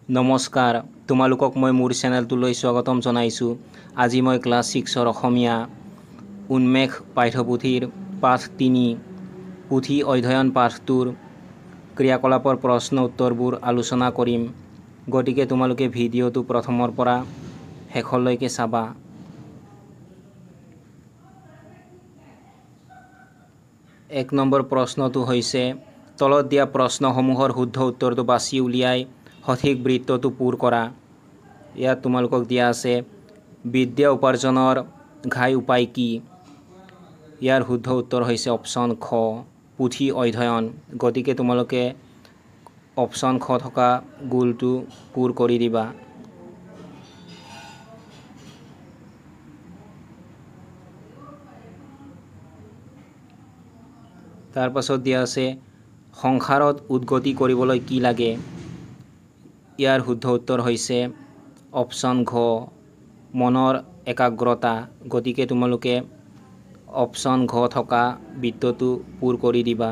নমস্কাৰ, তোমালোকক মই মোৰ চেনেলটোলৈ স্বাগতম জনাইছোঁ। আজি মই ক্লাছ 6ৰ অসমীয়া উন্মেষ পাঠ্যপুথিৰ পাঠ 3 পুথি অধ্যয়ন পাঠটোৰ ক্ৰিয়াকলাপৰ প্ৰশ্ন উত্তৰবোৰ আলোচনা কৰিম। গতিকে তোমালোকে ভিডিঅ'টো প্ৰথমৰ পৰা শেষলৈকে চাবা। এক নম্বৰ প্ৰশ্নটো হৈছে তলত দিয়া প্ৰশ্নসমূহৰ শুদ্ধ উত্তৰটো বাছি উলিয়াই সঠিক বৃত্তটো পূৰ কৰা। ইয়াত তোমালোকক দিয়া আছে বিদ্যা উপাৰ্জনৰ ঘাই উপায় কি? ইয়াৰ শুদ্ধ উত্তৰ হৈছে অপশ্যন খ, পুথি অধ্যয়ন। গতিকে তোমালোকে অপশ্যন খ থকা গোলটো পূৰ কৰি দিবা। তাৰ পাছত দিয়া আছে সংসাৰত উদ্গতি কৰিবলৈ কি লাগে? ইয়াৰ শুদ্ধ উত্তৰ হৈছে অপশ্যন ঘ, মনৰ একাগ্ৰতা। গতিকে তোমালোকে অপশ্যন ঘ থকা বৃত্তটো পূৰ কৰি দিবা।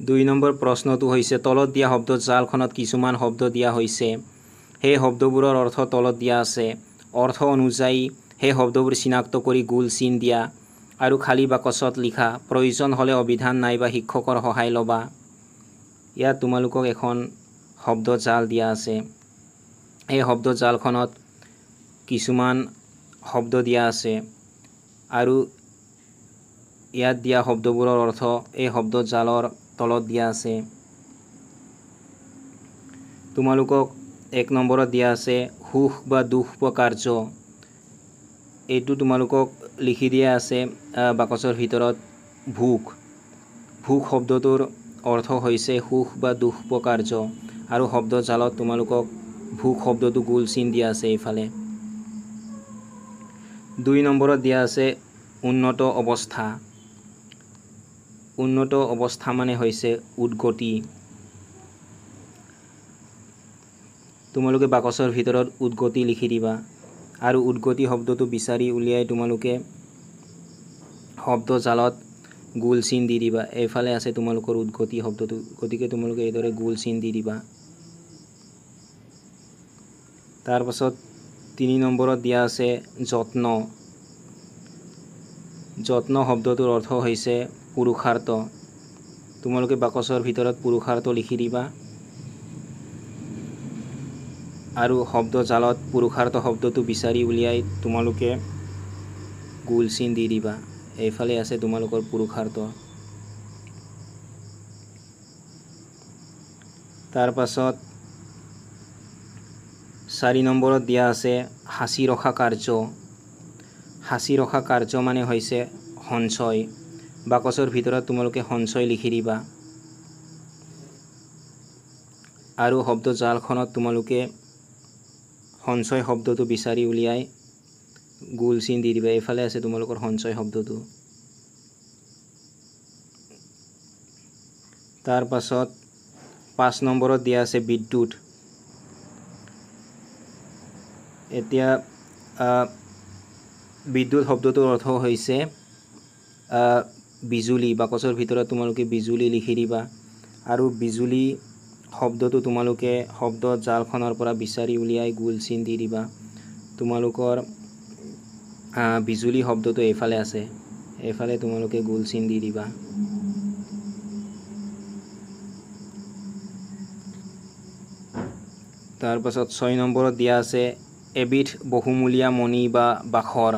2 নম্বৰ প্ৰশ্নটো হৈছে তলত দিয়া শব্দ জালখনত কিছুমান শব্দ দিয়া হৈছে। সেই শব্দবোৰৰ অৰ্থ তলত দিয়া আছে। অৰ্থ অনুযায়ী সেই শব্দবোৰ চিনাক্ত কৰি গোল চিন দিয়া আৰু খালী বাকচত লিখা। প্ৰয়োজন হ'লে অভিধান নাইবা শিক্ষকৰ সহায় ল'বা। ইয়াত তোমালোকক এখন শব্দ জাল দিয়া আছে। এই শব্দ জালখনত কিছুমান শব্দ দিয়া আছে আৰু ইয়াত দিয়া শব্দবোৰৰ অৰ্থ এই শব্দ জালৰ তলত দিয়া আছে। তোমালোকক 1 নম্বৰত দিয়া আছে সুখ বা দুখ পোৱা কাৰ্য। এইটো তোমালোকক লিখি দিয়া আছে বাকচৰ ভিতৰত ভোক। ভোক শব্দটোৰ অৰ্থ হৈছে সুখ বা দুখ পোৱা কাৰ্য আৰু শব্দ জালত তোমালোকক ভোক শব্দটো গোল চিন দিয়া আছে এইফালে। 2 নম্বৰত দিয়া আছে উন্নত অৱস্থা। উন্নত অৱস্থা মানে হৈছে উদ্গতি। তোমালোকে বাকচৰ ভিতৰত উদ্গতি লিখি দিবা আৰু উদ্গতি শব্দটো বিচাৰি উলিয়াই তোমালোকে শব্দ জালত গোল চিন দি দিবা। এইফালে আছে তোমালোকৰ উদ্গতি শব্দটো, গতিকে তোমালোকে এইদৰে গোল চিন দি দিবা। তাৰ পাছত 3 নম্বৰত দিয়া আছে যত্ন। যত্ন শব্দটোৰ অৰ্থ হৈছে পুৰুষাৰ্থ। তোমালোকে বাকচৰ ভিতৰত পুৰুষাৰ্থ লিখি দিবা আৰু শব্দ জালত পুৰুষাৰ্থ শব্দটো বিচাৰি উলিয়াই তোমালোকে গোল চিন দি দিবা। এইফালে আছে তোমালোকৰ পুৰুষাৰ্থ। তাৰ পাছত 4 নম্বৰত দিয়া আছে সাঁচি ৰখা কাৰ্য। সাঁচি ৰখা কাৰ্য মানে হৈছে সঞ্চয়। বাকচৰ ভিতৰত তোমালোকে সঞ্চয় লিখি দিবা আৰু শব্দ জালখনত তোমালোকে সঞ্চয় শব্দটো বিচাৰি উলিয়াই গোল চিন দি দিবা। এইফালে আছে তোমালোকৰ সঞ্চয় শব্দটো। তাৰ পাছত 5 নম্বৰত দিয়া আছে বিদ্যুৎ। এতিয়া বিদ্যুৎ শব্দটোৰ অৰ্থ হৈছে বিজুলী। বাকচৰ ভিতৰত তোমালোকে বিজুলী লিখি দিবা আৰু বিজুলী শব্দটো তোমালোকে শব্দ জালখনৰ পৰা বিচাৰি উলিয়াই গোল চিন দি দিবা। তোমালোকৰ বিজুলী শব্দটো এইফালে আছে, এইফালে তোমালোকে গোল চিন দি দিবা। তাৰ পাছত 6 নম্বৰত দিয়া আছে এবিধ বহুমূলীয়া মণি বা বাখৰ।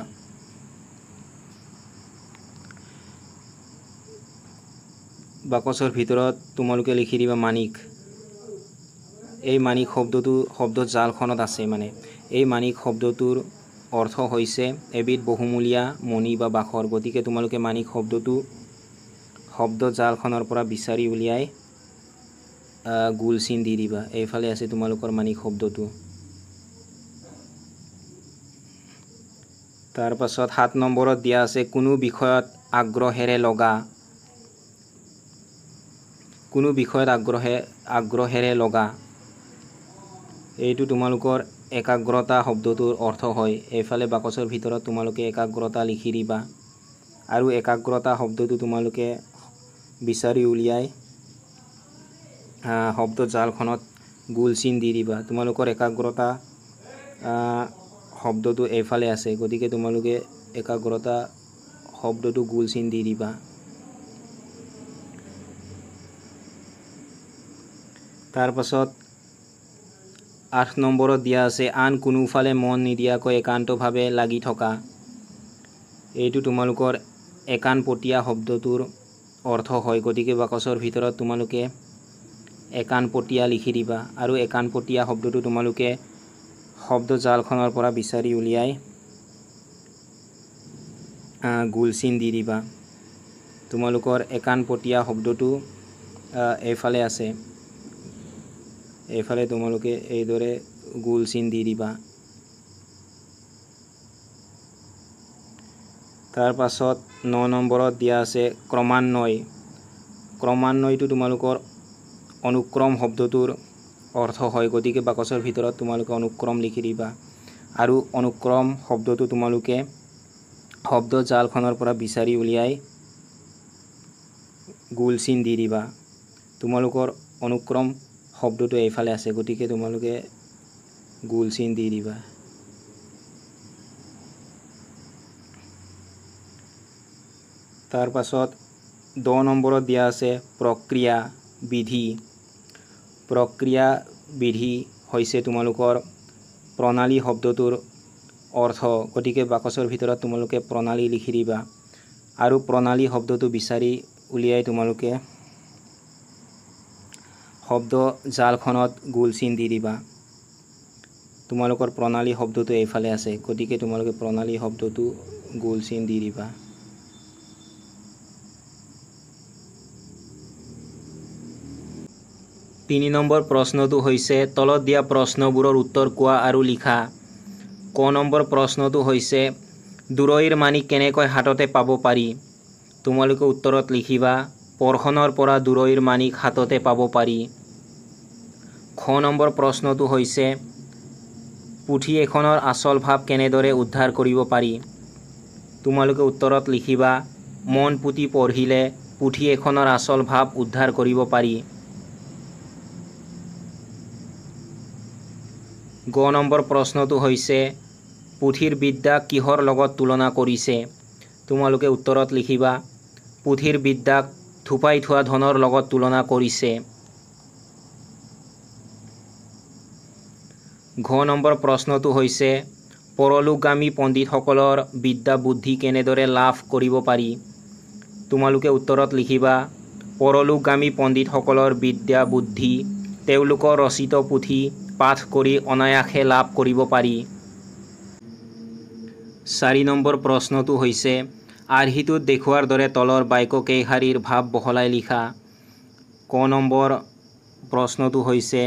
বাকচৰ ভিতৰত তোমালোকে লিখি দিবা মাণিক। এই মাণিক শব্দটো শব্দ জালখনত আছে, মানে এই মাণিক শব্দটোৰ অৰ্থ হৈছে এবিধ বহুমূলীয়া মণি বা বাখৰ। গতিকে তোমালোকে মাণিক শব্দটো শব্দ জালখনৰ পৰা বিচাৰি উলিয়াই গোল চিন দি দিবা। এইফালে আছে তোমালোকৰ মাণিক শব্দটো। তাৰ পাছত 7 নম্বৰত দিয়া আছে কোনো বিষয়ত আগ্ৰহেৰে লগা। কোনো বিষয়ত আগ্ৰহেৰে লগা, এইটো তোমালোকৰ একাগ্ৰতা শব্দটোৰ অৰ্থ হয়। এইফালে বাকচৰ ভিতৰত তোমালোকে একাগ্ৰতা লিখি দিবা আৰু একাগ্ৰতা শব্দটো তোমালোকে বিচাৰি উলিয়াই শব্দ জালখনত গোল চিন দি দিবা তোমালোকৰ একাগ্ৰতা শব্দটো এইফালে আছে গতিকে তোমালোকে একাগ্ৰতা শব্দটো গোল চিন দি দিবা তাৰ পাছত 8 নম্বৰত দিয়া আছে আন কোনোফালে মন নিদিয়াকৈ একান্তভাৱে লাগি থকা এইটো তোমালোকৰ একানপতীয়া শব্দটোৰ অৰ্থ হয় গতিকে বাকচৰ ভিতৰত তোমালোকে একানপতীয়া লিখি দিবা আৰু একানপতীয়া শব্দটো তোমালোকে শব্দ জালখনৰ পৰা বিচাৰি উলিয়াই গোল চিন দি দিবা তোমালোকৰ একানপতীয়া শব্দটো এইফালে আছে এইফালে তোমালোকে এইদৰে গোল চিন দি দিবা তাৰ পাছত 9 নম্বৰত দিয়া আছে ক্ৰমান্বয়টো তোমালোকৰ অনুক্ৰম শব্দটোৰ অৰ্থ হয় গতিকে বাকচৰ ভিতৰত তোমালোকে অনুক্ৰম লিখি দিবা আৰু অনুক্ৰম শব্দটো তোমালোকে শব্দ জালখনৰ পৰা বিচাৰি উলিয়াই গোল চিন দি দিবা তোমালোকৰ অনুক্ৰম শব্দটো এইফালে আছে গতিকে তোমালোকে গোল চিন দি দিবা তাৰ পাছত 10 নম্বৰত দিয়া আছে প্ৰক্ৰিয়া বিধি হৈছে তোমালোকৰ প্ৰণালী শব্দটোৰ অৰ্থ গতিকে বাকচৰ ভিতৰত তোমালোকে প্ৰণালী লিখি দিবা আৰু প্ৰণালী শব্দটো বিচাৰি উলিয়াই তোমালোকে শব্দ জালখনত গোল চিন দি দিবা তোমালোকৰ প্ৰণালী শব্দটো এইফালে আছে গতিকে তোমালোকে প্ৰণালী শব্দটো গোল চিন দি দিবা 3 নম্বৰ প্ৰশ্নটো হৈছে তলত দিয়া প্ৰশ্নবোৰৰ উত্তৰ কোৱা আৰু লিখা ক নম্বৰ প্ৰশ্নটো হৈছে দূৰৈৰ মানি কেনেকৈ হাততে পাব পাৰি তোমালোকে উত্তৰত লিখিবা পৰখনৰ পৰা দূৰৈৰ মানিক হাততে পাব পাৰি খ নম্বৰ প্ৰশ্নটো হৈছে পুথি এখনৰ আচল ভাৱ কেনেদৰে উদ্ধাৰ কৰিব পাৰি তোমালোকে উত্তৰত লিখিবা মন পুতি পঢ়িলে পুথি এখনৰ আচল ভাৱ উদ্ধাৰ কৰিব পাৰি গ নম্বৰ প্ৰশ্নটো হৈছে পুথিৰ বিদ্যাক কিহৰ লগত তুলনা কৰিছে তোমালোকে উত্তৰত লিখিবা পুথিৰ বিদ্যাক থুপাই থোৱা ধনৰ লগত তুলনা কৰিছে ঘ নম্বৰ প্ৰশ্নটো হৈছে পৰলোকগামী পণ্ডিতসকলৰ বিদ্যা বুদ্ধি কেনেদৰে লাভ কৰিব পাৰি তোমালোকে উত্তৰত লিখিবা পৰলোকগামী পণ্ডিতসকলৰ বিদ্যা বুদ্ধি তেওঁলোকৰ ৰচিত পুথি পাঠ কৰি অনায়াসে লাভ কৰিব পাৰি 4 নম্বৰ প্ৰশ্নটো হৈছে আৰ্হিটোত দেখুৱাৰ দৰে তলৰ বাক্য কেইশাৰীৰ ভাৱ বহলাই লিখা ক নম্বৰ প্ৰশ্নটো হৈছে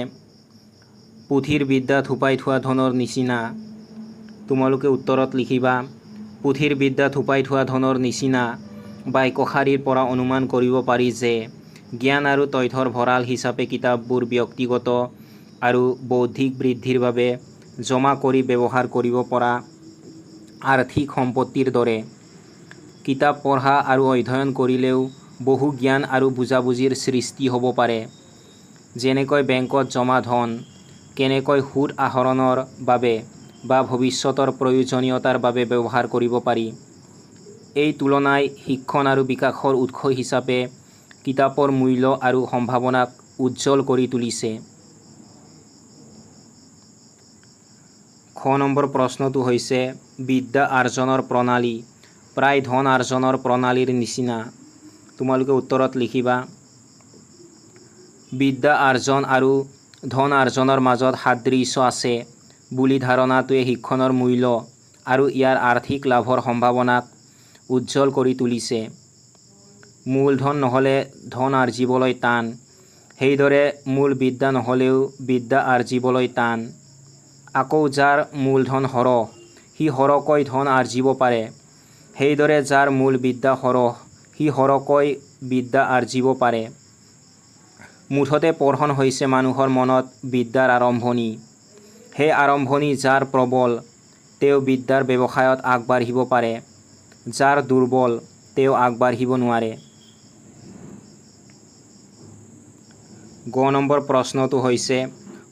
পুথিৰ বিদ্যা থুপাই থোৱা ধনৰ নিচিনা তোমালোকে উত্তৰত লিখিবা পুথিৰ বিদ্যা থুপাই থোৱা ধনৰ নিচিনা বাক্যশাৰীৰ পৰা অনুমান কৰিব পাৰি যে জ্ঞান আৰু তথ্যৰ ভঁৰাল হিচাপে কিতাপবোৰ ব্যক্তিগত আৰু বৌদ্ধিক বৃদ্ধিৰ বাবে জমা কৰি ব্যৱহাৰ কৰিব পৰা আৰ্থিক সম্পত্তিৰ দৰে কিতাপ পঢ়া আৰু অধ্যয়ন কৰিলেও বহু জ্ঞান আৰু বুজাবুজিৰ সৃষ্টি হ'ব পাৰে যেনেকৈ বেংকত জমা ধন কেনেকৈ সুদ আহৰণৰ বাবে বা ভৱিষ্যতৰ প্ৰয়োজনীয়তাৰ বাবে ব্যৱহাৰ কৰিব পাৰি এই তুলনাই শিক্ষণ আৰু বিকাশৰ উৎস হিচাপে কিতাপৰ মূল্য আৰু সম্ভাৱনাক উজ্জ্বল কৰি তুলিছে খ নম্বৰ প্ৰশ্নটো হৈছে বিদ্যা আৰ্জনৰ প্ৰণালী প্ৰায় ধন আৰ্জনৰ প্ৰণালীৰ নিচিনা তোমালোকে উত্তৰত লিখিবা বিদ্যা আৰ্জন আৰু ধন আৰ্জনৰ মাজত সাদৃশ্য আছে বুলি ধাৰণাটোৱে শিক্ষণৰ মূল্য আৰু ইয়াৰ আৰ্থিক লাভৰ সম্ভাৱনাক উজ্জ্বল কৰি তুলিছে মূলধন নহ'লে ধন আৰ্জিবলৈ টান সেইদৰে মূল বিদ্যা নহ'লেও বিদ্যা আৰ্জিবলৈ টান আকৌ যাৰ মূলধন সৰহ সি সৰহকৈ ধন আৰ্জিব পাৰে সেইদৰে যাৰ মূল বিদ্যা সৰহ সি সৰহকৈ বিদ্যা আৰ্জিব পাৰে মুঠতে পঢ়ন হৈছে মানুহৰ মনত বিদ্যাৰ আৰম্ভণি সেই আৰম্ভণি যাৰ প্ৰবল তেওঁ বিদ্যাৰ ব্যৱসায়ত আগবাঢ়িব পাৰে যাৰ দুৰ্বল তেওঁ আগবাঢ়িব নোৱাৰে গ নম্বৰ প্ৰশ্নটো হৈছে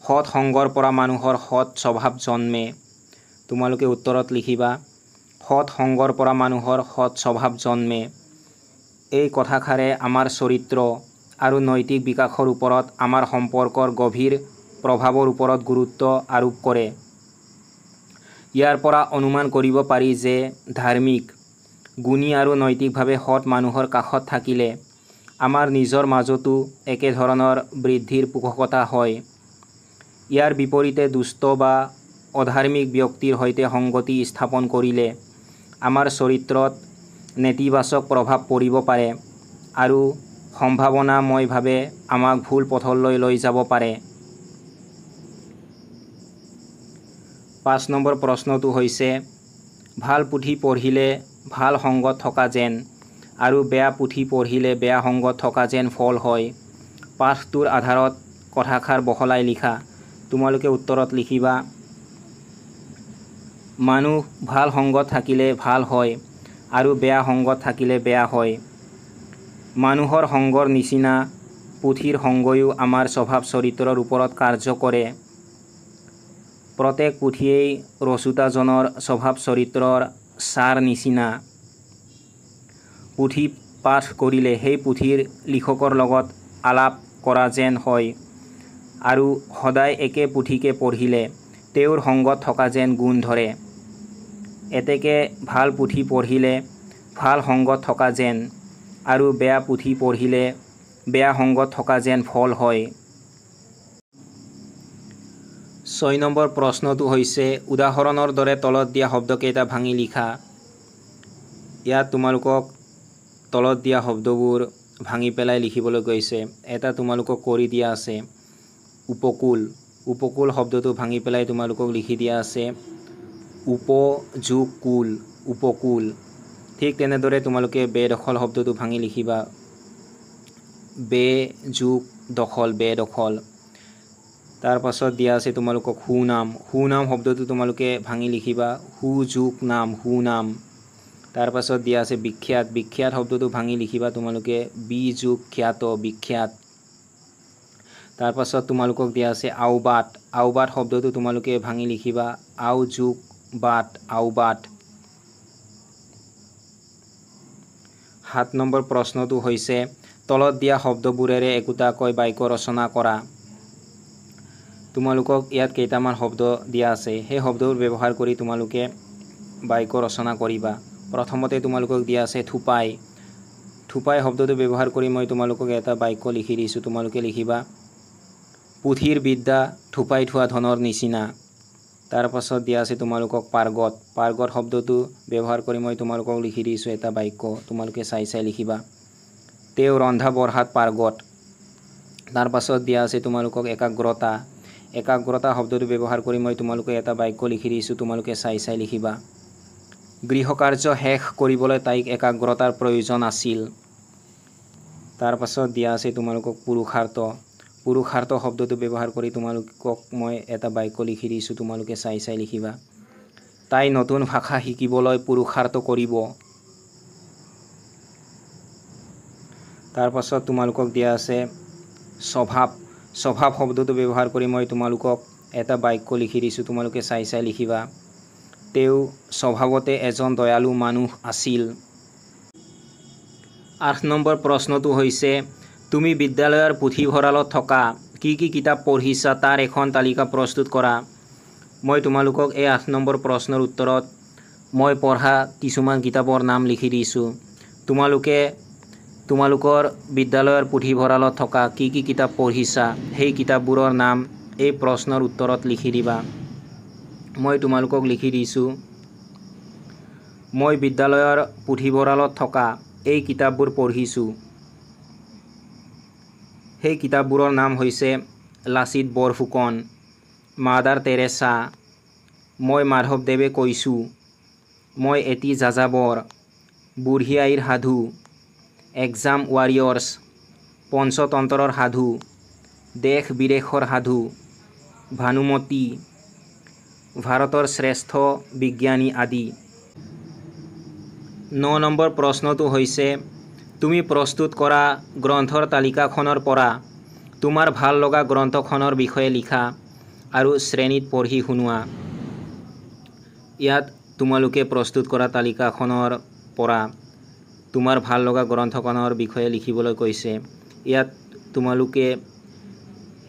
সৎ সংগৰ পৰা মানুহৰ সৎ স্বভাৱ জন্মে। তোমালোকে উত্তৰত লিখিবা সৎ সংগৰ পৰা মানুহৰ সৎ স্বভাৱ জন্মে। এই কথাষাৰে আমাৰ চৰিত্ৰ আৰু নৈতিক বিকাশৰ ওপৰত আমাৰ সম্পৰ্কৰ গভীৰ প্ৰভাৱৰ ওপৰত গুৰুত্ব আৰোপ কৰে। ইয়াৰ পৰা অনুমান কৰিব পাৰি যে ধাৰ্মিক, গুণী আৰু নৈতিকভাৱে সৎ মানুহৰ কাষত থাকিলে আমাৰ নিজৰ মাজতো একেধৰণৰ বৃদ্ধিৰ পোষকতা হয়। ইয়াৰ বিপৰীতে দুষ্ট বা অধাৰ্মিক ব্যক্তিৰ সৈতে সংগতি স্থাপন কৰিলে আমাৰ চৰিত্ৰত নেতিবাচক প্ৰভাৱ পৰিব পাৰে আৰু সম্ভাৱনাময়ভাৱে আমাক ভুল পথলৈ লৈ যাব পাৰে। 5 নম্বৰ প্ৰশ্নটো হৈছে ভাল পুথি পঢ়িলে ভাল সংগত থকা যেন আৰু বেয়া পুথি পঢ়িলে বেয়া সংগত থকা যেন ফল হয়। পাঠটোৰ আধাৰত কথাষাৰ বহলাই লিখা। তোমালোকে উত্তৰত লিখিবা মানুহ ভাল সংগত থাকিলে ভাল হয় আৰু বেয়া সংগত থাকিলে বেয়া হয়। মানুহৰ সংগৰ নিচিনা পুথিৰ সংগয়ো আমাৰ স্বভাৱ চৰিত্ৰৰ ওপৰত কাৰ্য কৰে। প্ৰত্যেক পুথিয়েই ৰচোতাজনৰ স্বভাৱ চৰিত্ৰৰ সাৰ নিচিনা। পুথি পাঠ কৰিলে সেই পুথিৰ লিখকৰ লগত আলাপ কৰা যেন হয় আৰু সদায় একে পুথিকে পঢ়িলে তেওঁৰ সংগত থকা যেন গুণ ধৰে। এতেকে ভাল পুথি পঢ়িলে ভাল সংগত থকা যেন আৰু বেয়া পুথি পঢ়িলে বেয়া সংগত থকা যেন ফল হয়। 6 নম্বৰ প্ৰশ্নটো হৈছে উদাহৰণৰ দৰে তলত দিয়া শব্দকেইটা ভাঙি লিখা। ইয়াত তোমালোকক তলত দিয়া শব্দবোৰ ভাঙি পেলাই লিখিবলৈ কৈছে। এটা তোমালোকক কৰি দিয়া আছে উপকূল। উপকূল শব্দটো ভাঙি পেলাই তোমালোকক লিখি দিয়া আছে উপযোগকুল, উপকূল। ঠিক তেনেদৰে তোমালোকে বেদখল শব্দটো ভাঙি লিখিবা বেযোগদখল, বেদখল। তাৰ পাছত দিয়া আছে তোমালোকক সুনাম। সুনাম শব্দটো তোমালোকে ভাঙি লিখিবা সুযোগ নাম, সুনাম। তাৰ পাছত দিয়া আছে বিখ্যাত। বিখ্যাত শব্দটো ভাঙি লিখিবা তোমালোকে বিযোগ খ্যাত, বিখ্যাত। তাৰ পাছত তোমালোকক দিয়া আছে আওবাট। আওবাট শব্দটো তোমালোকে ভাঙি লিখিবা আওযোগ বাট, আওবাট। 7 নম্বৰ প্ৰশ্নটো হৈছে তলত দিয়া শব্দবোৰেৰে একোটাকৈ বাক্য ৰচনা কৰা। তোমালোকক ইয়াত কেইটামান শব্দ দিয়া আছে, সেই শব্দবোৰ ব্যৱহাৰ কৰি তোমালোকে বাক্য ৰচনা কৰিবা। প্ৰথমতে তোমালোকক দিয়া আছে থোপাই। থোপাই শব্দটো ব্যৱহাৰ কৰি মই তোমালোকক এটা বাক্য লিখি দিছোঁ। তোমালোকে লিখিবা পুথিৰ বিদ্যা থোপাই থোৱা ধনৰ নিচিনা। তাৰ পাছত দিয়া আছে তোমালোকক পাৰ্গত। পাৰ্গত শব্দটো ব্যৱহাৰ কৰি মই তোমালোকক লিখি দিছোঁ এটা বাক্য। তোমালোকে চাই চাই লিখিবা তেওঁ ৰন্ধা বঢ়াত পাৰ্গত। তাৰ পাছত দিয়া আছে তোমালোকক একাগ্ৰতা। একাগ্ৰতা শব্দটো ব্যৱহাৰ কৰি মই তোমালোকে এটা বাক্য লিখি দিছোঁ। তোমালোকে চাই চাই লিখিবা গৃহকাৰ্য শেষ কৰিবলৈ তাইক একাগ্ৰতাৰ প্ৰয়োজন আছিল। তাৰ পাছত দিয়া আছে তোমালোকক পুৰুষাৰ্থ। পুৰুষাৰ্থ শব্দটো ব্যৱহাৰ কৰি তোমালোকক মই এটা বাক্য লিখি দিছোঁ। তোমালোকে চাই চাই লিখিবা তাই নতুন ভাষা শিকিবলৈ পুৰুষাৰ্থ কৰিব। তাৰ পাছত তোমালোকক দিয়া আছে স্বভাৱ। স্বভাৱ শব্দটো ব্যৱহাৰ কৰি মই তোমালোকক এটা বাক্য লিখি দিছোঁ। তোমালোকে চাই চাই লিখিবা তেওঁ স্বভাৱতে এজন দয়ালু মানুহ আছিল। 8 নম্বৰ প্ৰশ্নটো হৈছে তুমি বিদ্যালয়ৰ পুথিভঁৰালত থকা কি কি কিতাপ পঢ়িছা তাৰ এখন তালিকা প্ৰস্তুত কৰা। মই তোমালোকক এই 8 নম্বৰ প্ৰশ্নৰ উত্তৰত মই পঢ়া কিছুমান কিতাপৰ নাম লিখি দিছোঁ। তোমালোকে তোমালোকৰ বিদ্যালয়ৰ পুথিভঁৰালত থকা কি কি কিতাপ পঢ়িছা সেই কিতাপবোৰৰ নাম এই প্ৰশ্নৰ উত্তৰত লিখি দিবা। মই তোমালোকক লিখি দিছোঁ মই বিদ্যালয়ৰ পুথিভঁৰালত থকা এই কিতাপবোৰ পঢ়িছোঁ। সেই কিতাপবোৰৰ নাম হৈছে লাচিত বৰফুকন, মাদাৰ টেৰেছা, মই মাধৱদেৱে কৈছোঁ, মই এটি যাযাবৰ, বুঢ়ী আইৰ সাধু, এক্সাম ৱাৰিয়ৰ্ছ, পঞ্চতন্ত্ৰৰ সাধু, দেশ বিদেশৰ সাধু, ভানুমতী, ভাৰতৰ শ্ৰেষ্ঠ বিজ্ঞানী আদি। 9 নম্বৰ প্ৰশ্নটো হৈছে তুমি প্ৰস্তুত কৰা গ্ৰন্থৰ তালিকাখনৰ পৰা তোমাৰ ভাল লগা গ্ৰন্থখনৰ বিষয়ে লিখা। আৰু শ্ৰেণীত পঢ়ি শুনোৱা। ইয়াত তোমালোকে প্ৰস্তুত কৰা তালিকাখনৰ পৰা তোমাৰ ভাল লগা গ্ৰন্থখনৰ বিষয়ে লিখিবলৈ কৈছে। ইয়াত তোমালোকে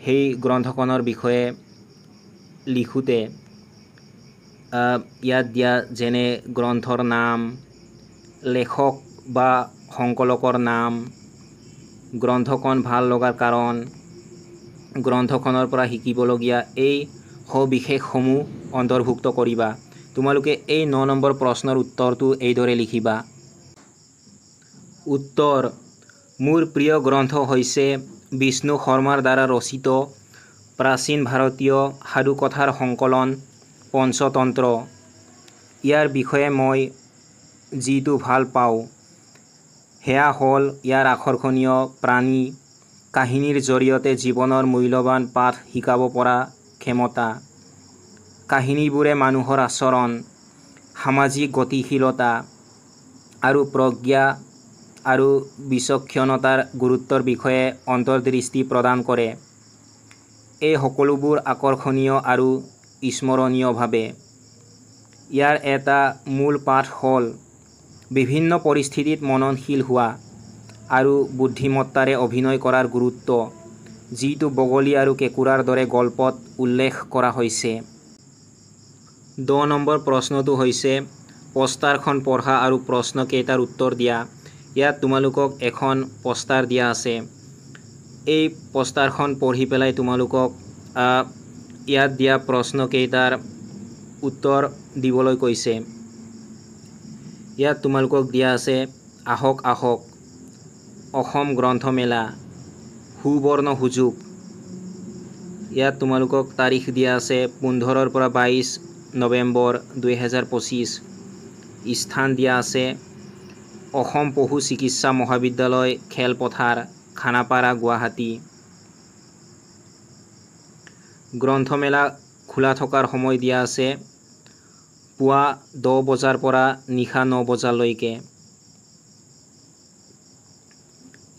সেই গ্ৰন্থখনৰ বিষয়ে লিখোঁতে ইয়াত দিয়া যেনে গ্ৰন্থৰ নাম, লেখক বা সংকলকৰ নাম, গ্ৰন্থখন ভাল লগাৰ কাৰণ, গ্ৰন্থখনৰ পৰা শিকিবলগীয়া এই সবিশেষসমূহ অন্তৰ্ভুক্ত কৰিবা। তোমালোকে এই 9 নম্বৰ প্ৰশ্নৰ উত্তৰটো এইদৰে লিখিবা। উত্তৰ: মোৰ প্ৰিয় গ্ৰন্থ হৈছে বিষ্ণু শৰ্মাৰ দ্বাৰা ৰচিত প্ৰাচীন ভাৰতীয় সাধুকথাৰ সংকলন পঞ্চতন্ত্ৰ। ইয়াৰ বিষয়ে মই যিটো ভাল পাওঁ সেয়া হ'ল ইয়াৰ আকৰ্ষণীয় প্ৰাণী, কাহিনীৰ জৰিয়তে জীৱনৰ মূল্যৱান পাঠ শিকাব পৰা ক্ষমতা। কাহিনীবোৰে মানুহৰ আচৰণ, সামাজিক গতিশীলতা আৰু প্ৰজ্ঞা আৰু বিচক্ষণতাৰ গুৰুত্বৰ বিষয়ে অন্তৰ্দৃষ্টি প্ৰদান কৰে। এই সকলোবোৰ আকৰ্ষণীয় আৰু স্মৰণীয়ভাৱে। ইয়াৰ এটা মূল পাঠ হ'ল বিভিন্ন পৰিস্থিতিত মননশীল হোৱা আৰু বুদ্ধিমত্তাৰে অভিনয় কৰাৰ গুৰুত্ব, যিটো বগলী আৰু কেঁকোৰাৰ দৰে গল্পত উল্লেখ কৰা হৈছে। 10 নম্বৰ প্ৰশ্নটো হৈছে পোষ্টাৰখন পঢ়া আৰু প্ৰশ্ন কেইটাৰ উত্তৰ দিয়া। ইয়াত তোমালোকক এখন পোষ্টাৰ দিয়া আছে। এই পোষ্টাৰখন পঢ়ি পেলাই তোমালোকক ইয়াত দিয়া প্ৰশ্ন কেইটাৰ উত্তৰ দিবলৈ কৈছে। ইয়াত তোমালোকক দিয়া আছে আহক আহক, অসম গ্ৰন্থমেলা, সুবৰ্ণ সুযোগ। ইয়াত তোমালোকক তাৰিখ দিয়া আছে 15 পৰা 22 নৱেম্বৰ 2025। স্থান দিয়া আছে অসম পশু চিকিৎসা মহাবিদ্যালয়, খেলপথাৰ, খানাপাৰা, গুৱাহাটী। গ্ৰন্থমেলা খোলা থকাৰ সময় দিয়া আছে পুৱা 10 বজাৰ পৰা নিশা 9 বজালৈকে।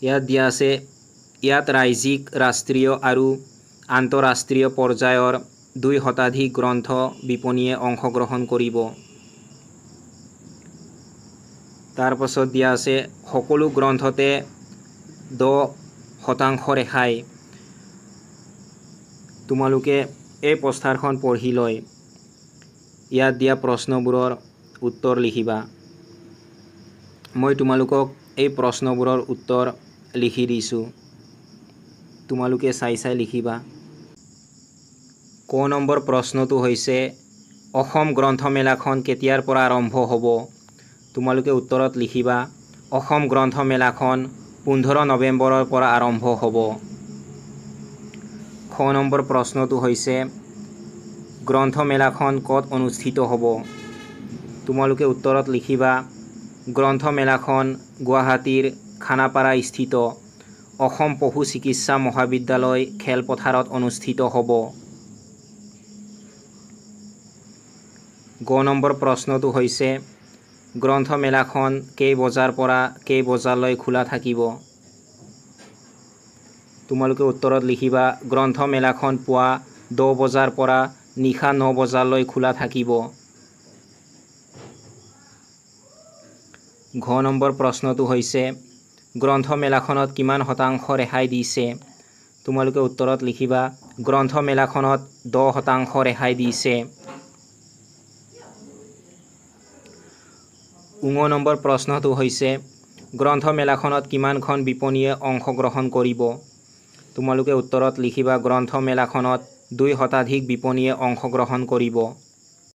ইয়াত দিয়া আছে ইয়াত ৰাজ্যিক, ৰাষ্ট্ৰীয় আৰু আন্তঃৰাষ্ট্ৰীয় পৰ্যায়ৰ 2 শতাধিক গ্ৰন্থ বিপণীয়ে অংশগ্ৰহণ কৰিব। তাৰ পাছত দিয়া আছে সকলো গ্ৰন্থতে 10% ৰেহাই। তোমালোকে এই পোষ্টাৰখন পঢ়ি লৈ ইয়াত দিয়া প্ৰশ্নবোৰৰ উত্তৰ লিখিবা। মই তোমালোকক এই প্ৰশ্নবোৰৰ উত্তৰ লিখি দিছোঁ, তোমালোকে চাই লিখিবা। ক নম্বৰ প্ৰশ্নটো হৈছে অসম গ্ৰন্থমেলাখন কেতিয়াৰ পৰা আৰম্ভ হ'ব? তোমালোকে উত্তৰত লিখিবা অসম গ্ৰন্থমেলাখন 15 নৱেম্বৰৰ পৰা আৰম্ভ হ'ব। খ নম্বৰ প্ৰশ্নটো হৈছে গ্ৰন্থমেলাখন ক'ত অনুষ্ঠিত হ'ব? তোমালোকে উত্তৰত লিখিবা গ্ৰন্থমেলাখন গুৱাহাটীৰ খানাপাৰা স্থিত অসম পশু চিকিৎসা মহাবিদ্যালয়, খেলপথাৰত অনুষ্ঠিত হ'ব। গ নম্বৰ প্ৰশ্নটো হৈছে গ্ৰন্থমেলাখন কেই বজাৰ পৰা কেই বজালৈ খোলা থাকিব? তোমালোকে উত্তৰত লিখিবা গ্ৰন্থমেলাখন পুৱা 10 বজাৰ পৰা নিশা 9 বজালৈ খোলা থাকিব। ঘ নম্বৰ প্ৰশ্নটো হৈছে গ্ৰন্থমেলাখনত কিমান শতাংশ ৰেহাই দিছে? তোমালোকে উত্তৰত লিখিবা গ্ৰন্থমেলাখনত 10% ৰেহাই দিছে। ঙ নম্বৰ প্ৰশ্নটো হৈছে গ্ৰন্থমেলাখনত কিমানখন বিপণীয়ে অংশগ্ৰহণ কৰিব? তোমালোকে উত্তৰত লিখিবা গ্ৰন্থমেলাখনত 2 শতাধিক বিপণীয়ে অংশগ্ৰহণ কৰিব।